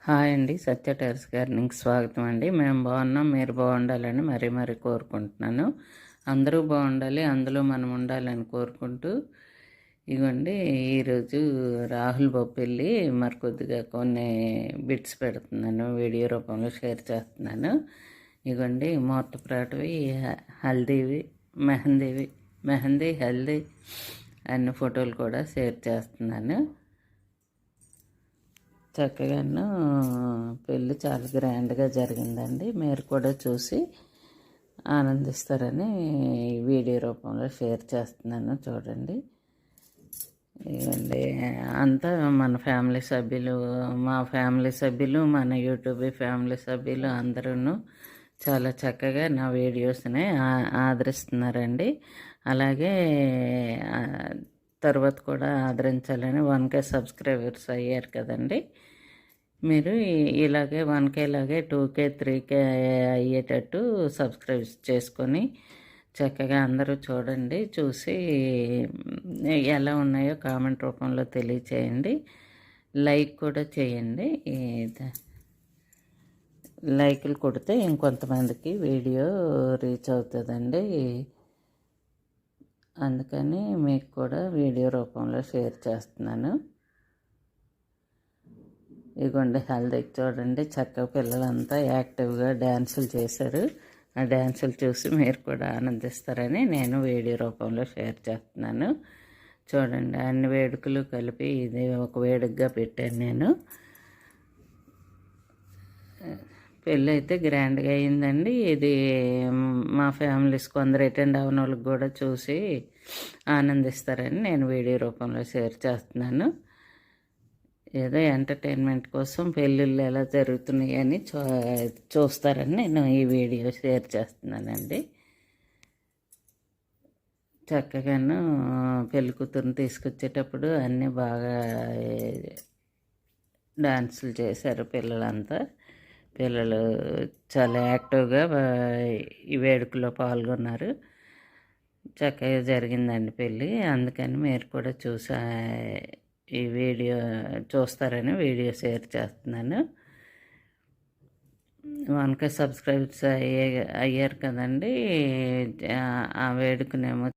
Hi అండి, సత్య terrace గార్డెనింగ్కి స్వాగతం అండి. మేము బాగున్నాం, మీరు బాగుండాలని మరీ కోరుకుంటున్నాను. అందరూ బాగుండాలి, అందులో మనం ఉండాలని కోరుకుంటూ ఇవ్వండి. ఈరోజు రాహుల్ బొప్పెళ్ళి మరి కొద్దిగా కొన్ని బిట్స్ పెడుతున్నాను, వీడియో రూపంలో షేర్ చేస్తున్నాను. ఇవ్వండి ముహూర్తపురాటివి, హల్దీవి, మెహందీ హల్దీ అన్ని ఫోటోలు కూడా షేర్ చేస్తున్నాను. చక్కగాను పెళ్ళి చాలా గ్రాండ్గా జరిగిందండి. మీరు కూడా చూసి ఆనందిస్తారని వీడియో రూపంలో షేర్ చేస్తున్నాను, చూడండి. ఇవ్వండి అంతా మన ఫ్యామిలీ సభ్యులు, మా ఫ్యామిలీ సభ్యులు, మన యూట్యూబ్ ఫ్యామిలీ సభ్యులు అందరూ చాలా చక్కగా నా వీడియోస్ని ఆదరిస్తున్నారండి. అలాగే తర్వాత కూడా ఆదరించాలని 1K సబ్స్క్రైబర్స్ అయ్యారు కదండి. మీరు ఇలాగే 1K లాగే 2K 3K అయ్యేటట్టు సబ్స్క్రైబ్ చేసుకొని చక్కగా అందరూ చూడండి. చూసి ఎలా ఉన్నాయో కామెంట్ రూపంలో తెలియచేయండి. లైక్ కూడా చేయండి. లైకులు కొడితే ఇంకొంతమందికి వీడియో రీచ్ అవుతుందండి. అందుకని మీకు కూడా వీడియో రూపంలో షేర్ చేస్తున్నాను. ఇదిగోండి హల్దీకి చూడండి, చక్కగా పిల్లలంతా యాక్టివ్గా డ్యాన్సులు చేశారు. ఆ డ్యాన్సులు చూసి మీరు కూడా ఆనందిస్తారని నేను వీడియో రూపంలో షేర్ చేస్తున్నాను. చూడండి అన్ని వేడుకలు కలిపి ఇది ఒక వేడుకగా పెట్టాను నేను. పెళ్ళి అయితే గ్రాండ్గా అయిందండి. ఇది మా ఫ్యామిలీస్ కొందరు అటెండ్ అవ్వని వాళ్ళకి కూడా చూసి ఆనందిస్తారని నేను వీడియో రూపంలో షేర్ చేస్తున్నాను. ఏదో ఎంటర్టైన్మెంట్ కోసం పెళ్ళిళ్ళు ఎలా జరుగుతున్నాయి అని చూస్తారని నేను ఈ వీడియో షేర్ చేస్తున్నానండి. చక్కగాను పెళ్లి కూతురుని తీసుకొచ్చేటప్పుడు అన్నీ బాగా డాన్సులు చేశారు పిల్లలంతా. పిల్లలు చాలా యాక్టివ్గా ఈ వేడుకలో పాల్గొన్నారు. చక్కగా జరిగిందండి పెళ్ళి. అందుకని మీరు కూడా ఈ వీడియో చూస్తారని వీడియో షేర్ చేస్తున్నాను. 1K సబ్స్క్రైబర్స్ అయ్యారు కదండి. ఆ వేడుకనేమో